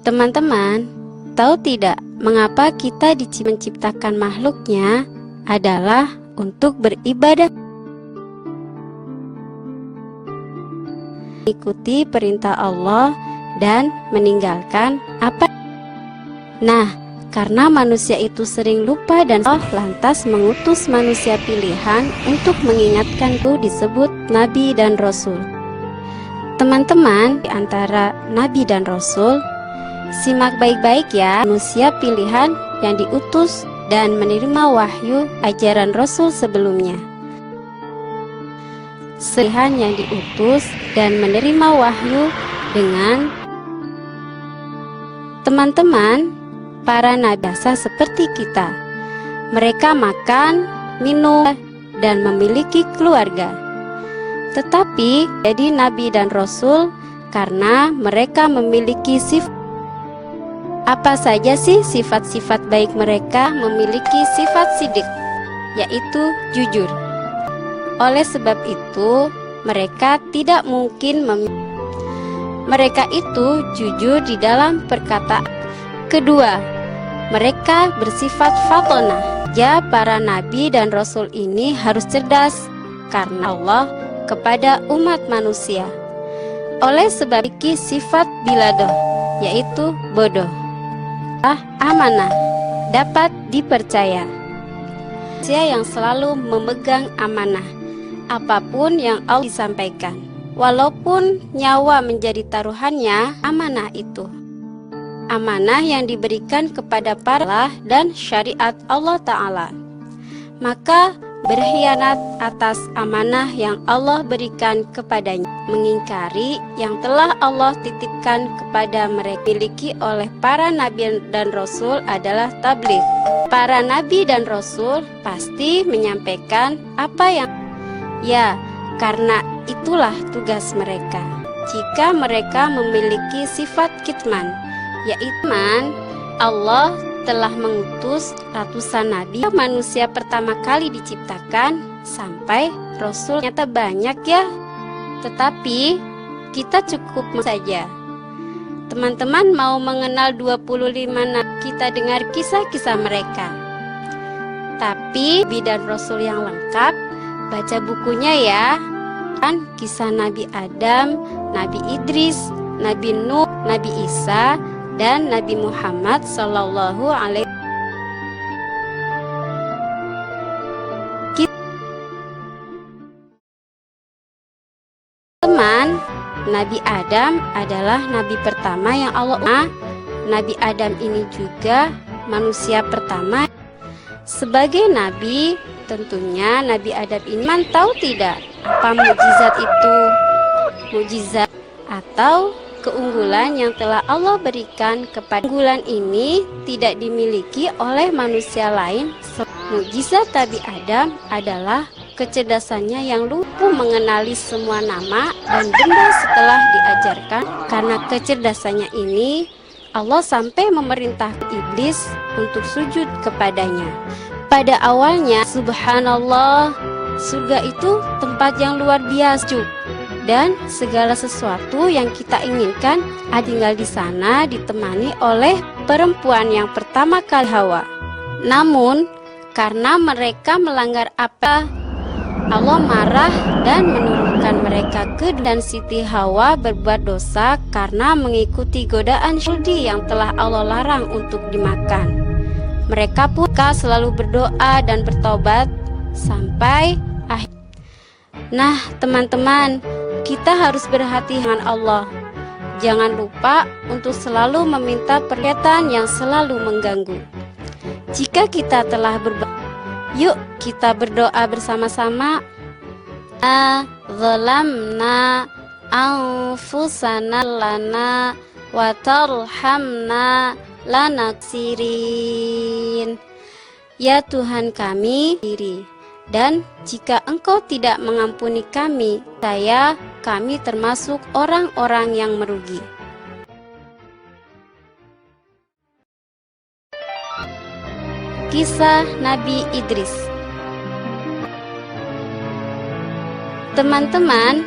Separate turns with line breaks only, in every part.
Teman-teman, tahu tidak mengapa kita menciptakan makhluknya adalah untuk beribadah, mengikuti perintah Allah dan meninggalkan apa. Nah, karena manusia itu sering lupa dan Allah lantas mengutus manusia pilihan untuk mengingatkan, itu disebut Nabi dan Rasul. Teman-teman, di antara Nabi dan Rasul, simak baik-baik ya, manusia pilihan yang diutus dan menerima wahyu ajaran Rasul sebelumnya. Pilihan yang diutus dan menerima wahyu dengan teman-teman, para nabi biasa seperti kita. Mereka makan, minum, dan memiliki keluarga. Tetapi jadi nabi dan rasul karena mereka memiliki sifat. Apa saja sih sifat-sifat baik mereka? Memiliki sifat sidik, yaitu jujur. Oleh sebab itu, mereka tidak mungkin mereka itu jujur di dalam perkataan. Kedua, mereka bersifat fatonah. Ya, para nabi dan rasul ini harus cerdas karena Allah kepada umat manusia. Oleh sebab itu sifat biladoh, yaitu bodoh. Amanah, dapat dipercaya. Manusia yang selalu memegang amanah, apapun yang Allah disampaikan, walaupun nyawa menjadi taruhannya, amanah itu. Amanah yang diberikan kepada para dan syariat Allah Ta'ala. Maka berkhianat atas amanah yang Allah berikan kepadanya, mengingkari yang telah Allah titipkan kepada mereka, miliki oleh para nabi dan rasul adalah tabligh. Para nabi dan rasul pasti menyampaikan apa yang karena itulah tugas mereka. Jika mereka memiliki sifat kitman, yaitu Allah telah mengutus ratusan nabi. Manusia pertama kali diciptakan sampai rasul ternyata banyak ya. Tetapi kita cukup saja. Teman-teman mau mengenal 25 nabi, kita dengar kisah-kisah mereka. Tapi nabi dan rasul yang lengkap, baca bukunya ya. Kan kisah Nabi Adam, Nabi Idris, Nabi Nuh, Nabi Isa, dan Nabi Muhammad Sallallahu Alaihi Wasallam. Nabi Adam adalah nabi pertama yang Allah. Nabi Adam ini juga manusia pertama. Sebagai nabi, tentunya Nabi Adam ini tahu tidak apa mukjizat itu? Mukjizat atau keunggulan yang telah Allah berikan kepada keunggulan ini tidak dimiliki oleh manusia lain. Mukjizat Nabi Adam adalah kecerdasannya yang lupa mengenali semua nama dan benda setelah diajarkan. Karena kecerdasannya ini, Allah sampai memerintahkan iblis untuk sujud kepadanya. Pada awalnya, subhanallah, surga itu tempat yang luar biasa. Dan segala sesuatu yang kita inginkan tinggal di sana ditemani oleh perempuan yang pertama kali, Hawa. Namun karena mereka melanggar apa, Allah marah dan menurunkan mereka ke dan Siti Hawa berbuat dosa karena mengikuti godaan syuldi yang telah Allah larang untuk dimakan. Mereka pun selalu berdoa dan bertobat sampai akhir. Nah teman-teman, kita harus berhati dengan Allah. Jangan lupa untuk selalu meminta perkataan yang selalu mengganggu. Jika kita telah yuk kita berdoa bersama-sama. Zalamna anfusana lana wa tarhamna lanaksirin. Ya Tuhan kami diri, dan jika Engkau tidak mengampuni kami termasuk orang-orang yang merugi. Kisah Nabi Idris. Teman-teman,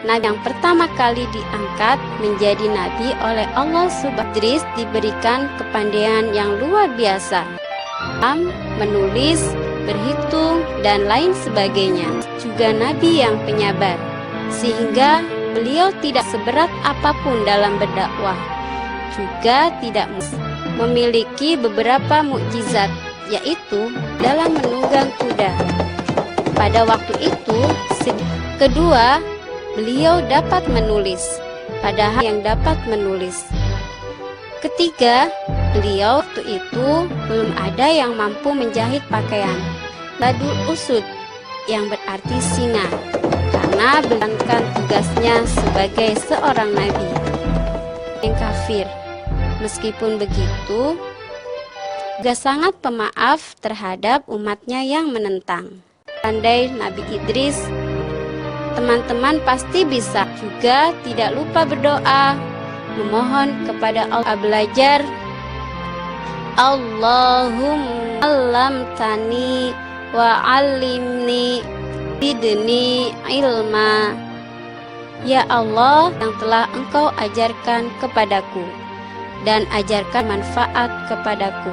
nabi yang pertama kali diangkat menjadi nabi oleh Allah Subhanahu. Idris diberikan kepandaian yang luar biasa, menulis, berhitung, dan lain sebagainya. Juga nabi yang penyabar, sehingga beliau tidak seberat apapun dalam berdakwah. Juga tidak memiliki beberapa mukjizat, yaitu dalam menunggang kuda. Pada waktu itu, kedua, beliau dapat menulis, padahal yang dapat menulis. Ketiga, beliau waktu itu belum ada yang mampu menjahit pakaian. Badul Usud, yang berarti singa, karena menjalankan tugasnya sebagai seorang nabi yang kafir. Meskipun begitu, juga sangat pemaaf terhadap umatnya yang menentang. Andai Nabi Idris, teman-teman pasti bisa. Juga tidak lupa berdoa, memohon kepada Allah, belajar. Allahumma allamtani wa alimni bidni ilma. Ya Allah, yang telah Engkau ajarkan kepadaku dan ajarkan manfaat kepadaku.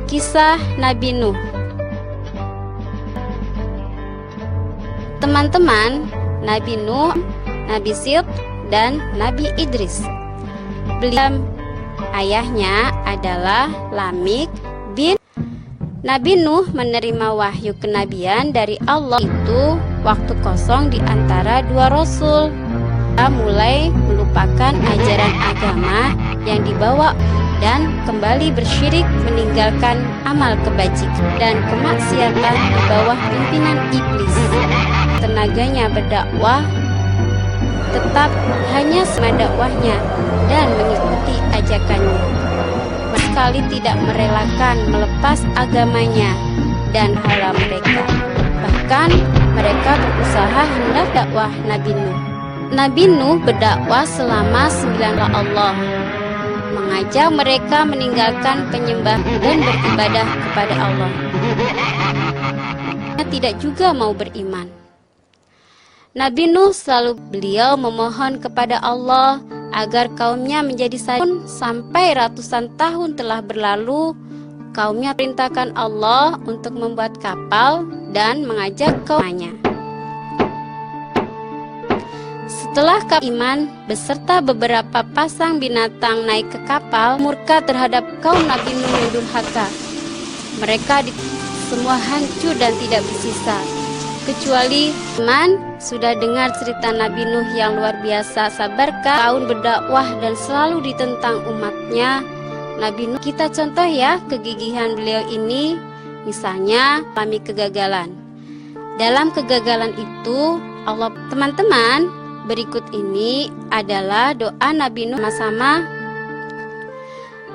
Kisah Nabi Nuh. Teman-teman, Nabi Nuh, Nabi Syed, dan Nabi Idris. Beliau ayahnya adalah Lamik bin. Nabi Nuh menerima wahyu kenabian dari Allah itu waktu kosong di antara dua rasul. Dia mulai melupakan ajaran agama yang dibawa dan kembali bersyirik, meninggalkan amal kebajikan dan kemaksiatan di bawah pimpinan iblis. Tenaganya berdakwah, tetap hanya semadakwahnya dan mengikuti ajakannya. Sekali tidak merelakan melepas agamanya dan hala mereka. Bahkan mereka berusaha hendak dakwah Nabi Nuh. Nabi Nuh berdakwah selama 9 tahun Allah, mengajak mereka meninggalkan penyembah dan beribadah kepada Allah. Mereka tidak juga mau beriman. Nabi Nuh selalu beliau memohon kepada Allah agar kaumnya menjadi sadar. Sampai ratusan tahun telah berlalu, kaumnya perintahkan Allah untuk membuat kapal dan mengajak kaumnya. Setelah iman beserta beberapa pasang binatang naik ke kapal, murka terhadap kaum Nabi Nuh yang durhaka. Mereka semua hancur dan tidak bersisa, kecuali teman sudah dengar cerita Nabi Nuh yang luar biasa sabarkah tahun berdakwah dan selalu ditentang umatnya. Nabi Nuh kita contoh ya kegigihan beliau ini. Misalnya alami kegagalan. Dalam kegagalan itu Allah, teman-teman, berikut ini adalah doa Nabi Nuh sama-sama.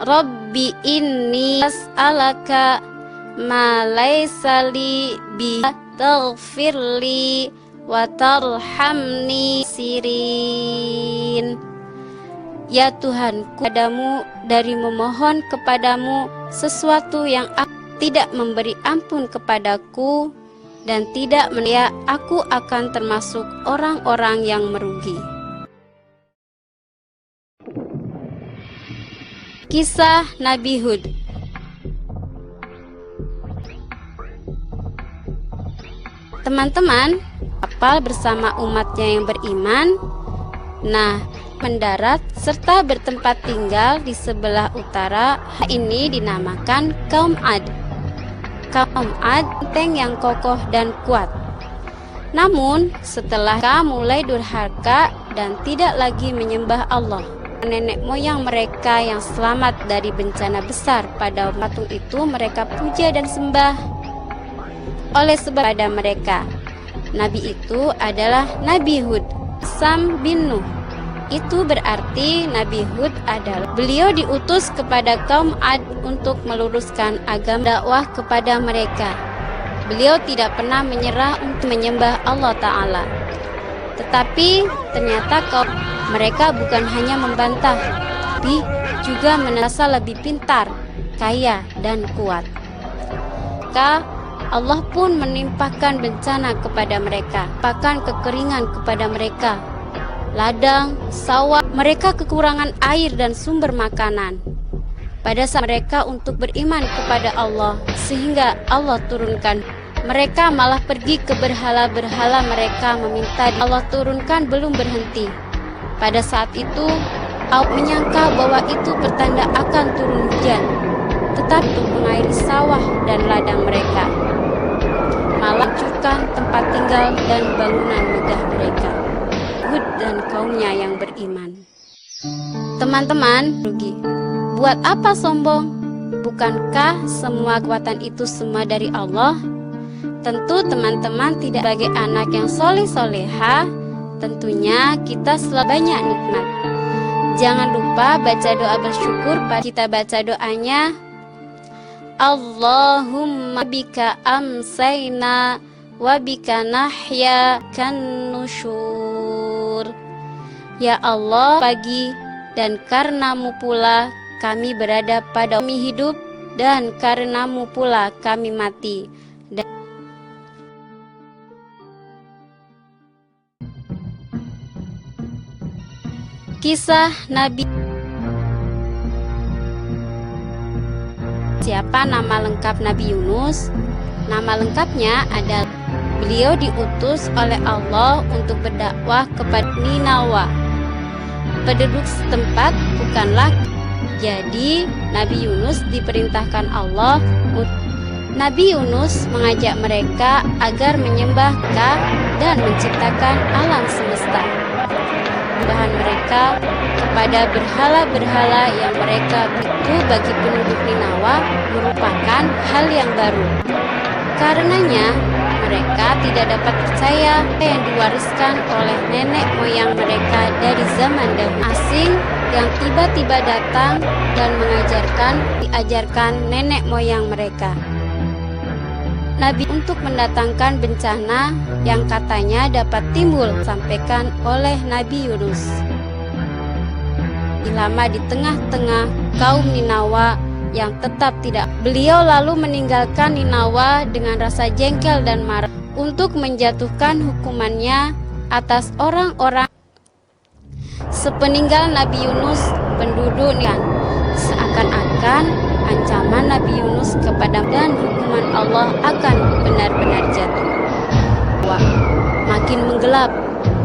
Rabbi inni as'alaka ma laysa li bi taghfirli wa tarhamni sirin. Ya Tuhanku, padamu dari memohon kepadamu sesuatu yang tidak memberi ampun kepadaku dan tidak media, aku akan termasuk orang-orang yang merugi. Kisah Nabi Hud. Teman-teman, kapal bersama umatnya yang beriman, mendarat serta bertempat tinggal di sebelah utara. Ini dinamakan kaum Ad. Kaum Ad, benteng yang kokoh dan kuat. Namun setelah mereka mulai durhaka dan tidak lagi menyembah Allah, nenek moyang mereka yang selamat dari bencana besar pada patung itu mereka puja dan sembah. Oleh sebab pada mereka, Nabi itu adalah Nabi Hud, Sam bin Nuh. Itu berarti Nabi Hud adalah beliau diutus kepada kaum Ad untuk meluruskan agama dakwah kepada mereka. Beliau tidak pernah menyerah untuk menyembah Allah Ta'ala. Tetapi ternyata kaum mereka bukan hanya membantah, tapi juga merasa lebih pintar, kaya, dan kuat. mereka, Allah pun menimpakan bencana kepada mereka, menimpakan kekeringan kepada mereka, ladang, sawah, mereka kekurangan air dan sumber makanan. Pada saat mereka untuk beriman kepada Allah, sehingga Allah turunkan, mereka malah pergi ke berhala-berhala mereka meminta. Allah turunkan belum berhenti. Pada saat itu, Allah menyangka bahwa itu pertanda akan turun hujan, tetapi untuk mengairi sawah dan ladang mereka, malah hancurkan tempat tinggal dan bangunan megah mereka. Hud dan kaumnya yang beriman. Teman-teman, rugi. Buat apa sombong? Bukankah semua kekuatan itu semua dari Allah? Tentu teman-teman tidak sebagai anak yang soleh-soleha, tentunya kita selalu banyak nikmat. Jangan lupa baca doa bersyukur. Kita baca doanya, Allahumma bika amsayna wa bika nahya kan nusyur. Ya Allah, pagi dan karenamu pula kami berada pada kami hidup, dan karenamu pula kami mati. Kisah Nabi. Siapa nama lengkap Nabi Yunus? Nama lengkapnya adalah beliau diutus oleh Allah untuk berdakwah kepada Ninawa. Penduduk setempat bukanlah. Jadi Nabi Yunus diperintahkan Allah. Nabi Yunus mengajak mereka agar menyembah dan menciptakan alam semesta. Bahan mereka kepada berhala-berhala yang mereka itu bagi penduduk Ninawa merupakan hal yang baru. Karenanya mereka tidak dapat percaya yang diwariskan oleh nenek moyang mereka dari zaman dahulu. Asing yang tiba-tiba datang dan diajarkan nenek moyang mereka. Nabi untuk mendatangkan bencana yang katanya dapat timbul, sampaikan oleh Nabi Yunus. Lama di tengah-tengah kaum Ninawa yang tetap tidak. Beliau lalu meninggalkan Ninawa dengan rasa jengkel dan marah untuk menjatuhkan hukumannya atas orang-orang. Sepeninggal Nabi Yunus, penduduk seakan-akan ancaman Nabi Yunus kepada dan hukuman Allah akan benar-benar jatuh. Makin menggelap,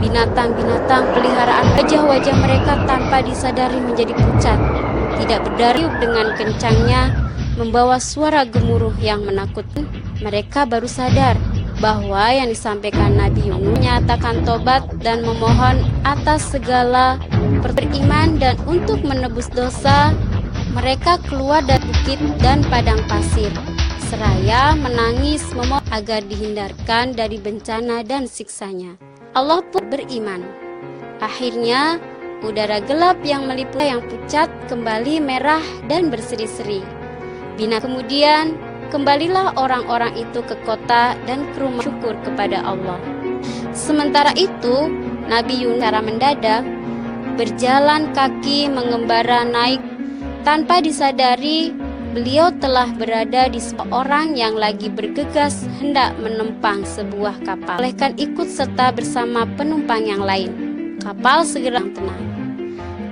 binatang-binatang peliharaan wajah-wajah mereka tanpa disadari menjadi pucat, tidak berdari dengan kencangnya, membawa suara gemuruh yang menakutkan. Mereka baru sadar bahwa yang disampaikan Nabi Yunus menyatakan tobat dan memohon atas segala beriman dan untuk menebus dosa. Mereka keluar dari bukit dan padang pasir, seraya menangis memohon agar dihindarkan dari bencana dan siksanya. Allah pun beriman. Akhirnya udara gelap yang meliputi yang pucat kembali merah dan berseri-seri. Kemudian kembalilah orang-orang itu ke kota dan ke rumah syukur kepada Allah. Sementara itu Nabi Yunus secara mendadak berjalan kaki mengembara naik. Tanpa disadari, beliau telah berada di sebuah orang yang lagi bergegas hendak menempang sebuah kapal. Bolehkan ikut serta bersama penumpang yang lain. Kapal segera tenang.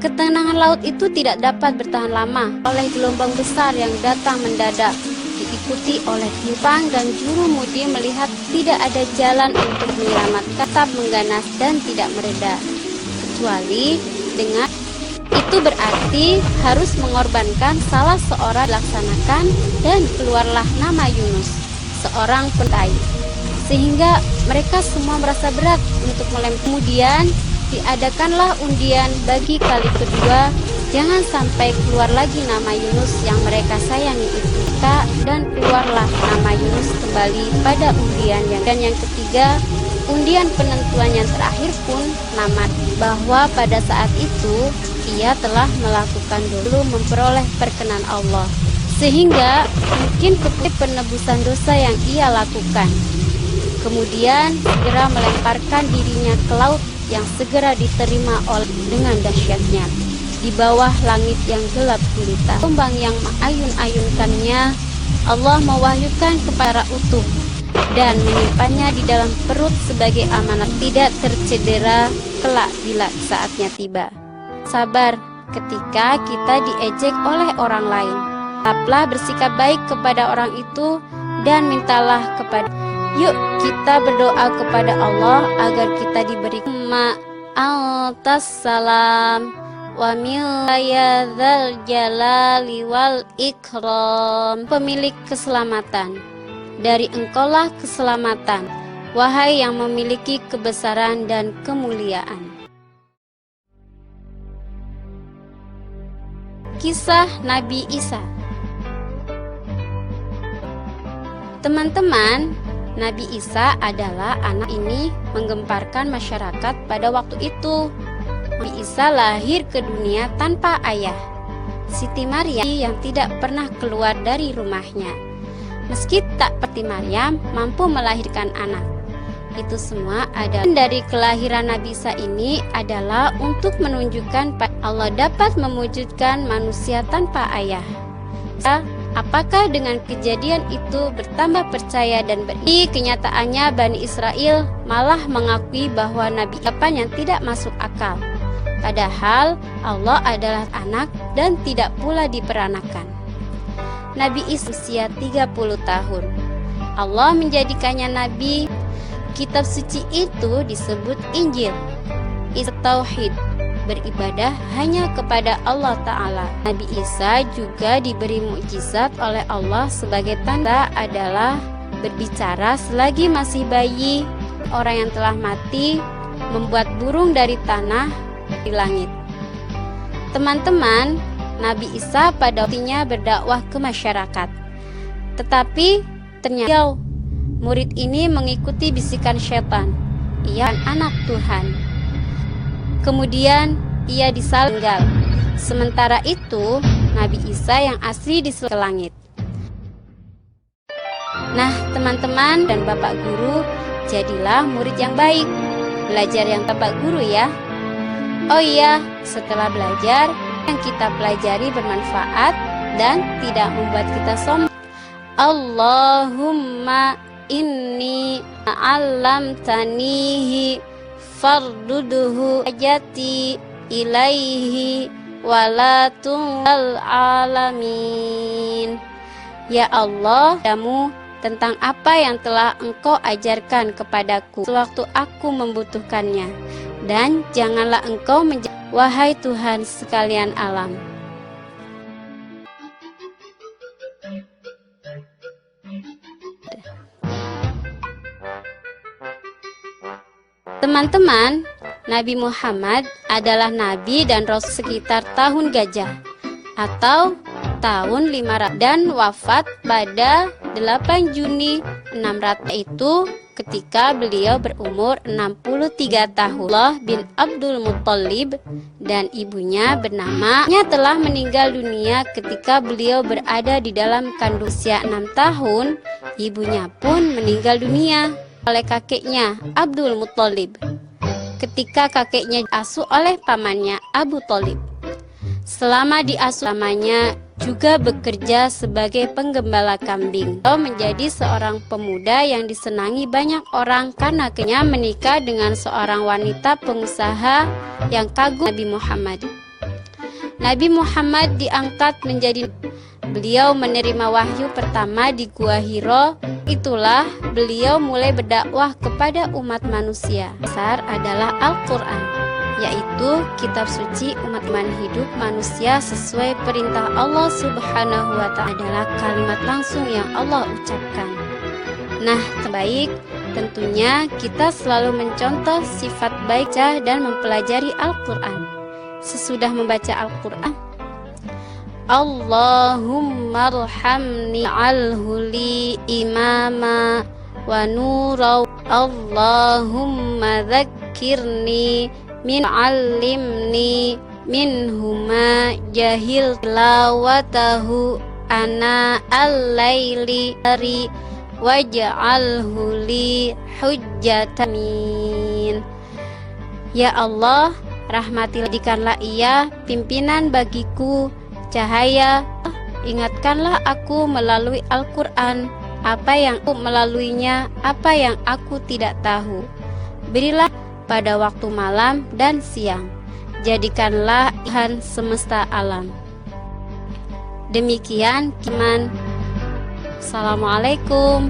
Ketenangan laut itu tidak dapat bertahan lama oleh gelombang besar yang datang mendadak. Diikuti oleh penumpang dan jurumudi melihat tidak ada jalan untuk menyelamatkan, tetap mengganas dan tidak mereda. Kecuali dengan itu berarti harus mengorbankan salah seorang dilaksanakan, dan keluarlah nama Yunus, seorang pentai. Sehingga mereka semua merasa berat untuk melempar. Kemudian diadakanlah undian bagi kali kedua, jangan sampai keluar lagi nama Yunus yang mereka sayangi itu. Dan keluarlah nama Yunus kembali pada undian yang ketiga. Undian penentuan yang terakhir pun namat bahwa pada saat itu ia telah melakukan dulu memperoleh perkenan Allah, sehingga mungkin penebusan dosa yang ia lakukan. Kemudian segera melemparkan dirinya ke laut yang segera diterima oleh dengan dahsyatnya. Di bawah langit yang gelap gulita, gelombang yang mengayun-ayunkannya, Allah mewahyukan kepada utuh dan menyimpannya di dalam perut sebagai amanat, tidak tercedera kelak bila saatnya tiba. Sabar ketika kita diejek oleh orang lain. Tetaplah bersikap baik kepada orang itu dan mintalah kepada. Yuk kita berdoa kepada Allah agar kita diberi ma'antas salam wa milayadzal jalali wal ikram. Pemilik keselamatan, dari engkaulah keselamatan, wahai yang memiliki kebesaran dan kemuliaan. Kisah Nabi Isa. Teman-teman, Nabi Isa adalah anak ini menggemparkan masyarakat pada waktu itu. Nabi Isa lahir ke dunia tanpa ayah. Siti Maryam yang tidak pernah keluar dari rumahnya. Meski tak seperti Maryam mampu melahirkan anak. Itu semua adalah dari kelahiran Nabi Isa ini adalah untuk menunjukkan Allah dapat mewujudkan manusia tanpa ayah. Apakah dengan kejadian itu bertambah percaya dan beriman? Kenyataannya Bani Israel malah mengakui bahwa Nabi Isa yang tidak masuk akal. Padahal Allah adalah anak dan tidak pula diperanakan. Nabi Isa usia 30 tahun. Allah menjadikannya nabi. Kitab suci itu disebut Injil. Isa tauhid, beribadah hanya kepada Allah Ta'ala. Nabi Isa juga diberi mukjizat oleh Allah sebagai tanda adalah berbicara selagi masih bayi, orang yang telah mati, membuat burung dari tanah di langit. Teman-teman, Nabi Isa pada waktunya berdakwah ke masyarakat. Tetapi ternyata murid ini mengikuti bisikan setan. Ia anak Tuhan. Kemudian ia disalib. Sementara itu Nabi Isa yang asli disalib ke langit. Nah teman-teman dan Bapak Guru, jadilah murid yang baik. Belajar yang Bapak Guru ya. Oh iya, setelah belajar yang kita pelajari bermanfaat dan tidak membuat kita sombong. Allahumma inni a'allamtanihi farduduhu ajati ilaihi walatungal alamin. Ya Allah, kamu tentang apa yang telah Engkau ajarkan kepadaku sewaktu aku membutuhkannya, dan janganlah Engkau wahai Tuhan sekalian alam. Teman-teman, Nabi Muhammad adalah nabi dan rasul sekitar tahun gajah atau tahun 500 dan wafat pada 8 Juni 600 itu ketika beliau berumur 63 tahun. Allah bin Abdul Muttalib dan ibunya bernama telah meninggal dunia ketika beliau berada di dalam kandung usia 6 tahun. Ibunya pun meninggal dunia oleh kakeknya Abdul Muttalib ketika kakeknya diasuh oleh pamannya Abu Thalib. Selama diasuh pamannya juga bekerja sebagai penggembala kambing. Beliau menjadi seorang pemuda yang disenangi banyak orang karena kenyang menikah dengan seorang wanita pengusaha yang kagum Nabi Muhammad. Nabi Muhammad diangkat menjadi beliau menerima wahyu pertama di Gua Hiro. Itulah beliau mulai berdakwah kepada umat manusia. Dasar adalah Al-Quran, yaitu kitab suci umat hidup manusia sesuai perintah Allah Subhanahu wa Ta'ala, adalah kalimat langsung yang Allah ucapkan. Nah, terbaik tentunya kita selalu mencontoh sifat baik dan mempelajari Al-Quran. Sesudah membaca Al-Quran, Allahumma arhamni alhuli imama wa nura. Allahumma dzakirni min alimni minhuma jahil lawatahu ana al-laili dari waj'alhu li hujjatamin. Ya Allah, rahmatilah, jadikanlah ia pimpinan bagiku, cahaya Ingatkanlah aku melalui Al-Quran, apa yang aku melaluinya, apa yang aku tidak tahu. Berilah pada waktu malam dan siang. Jadikanlah Tuhan semesta alam. Demikian Kiman. Assalamualaikum.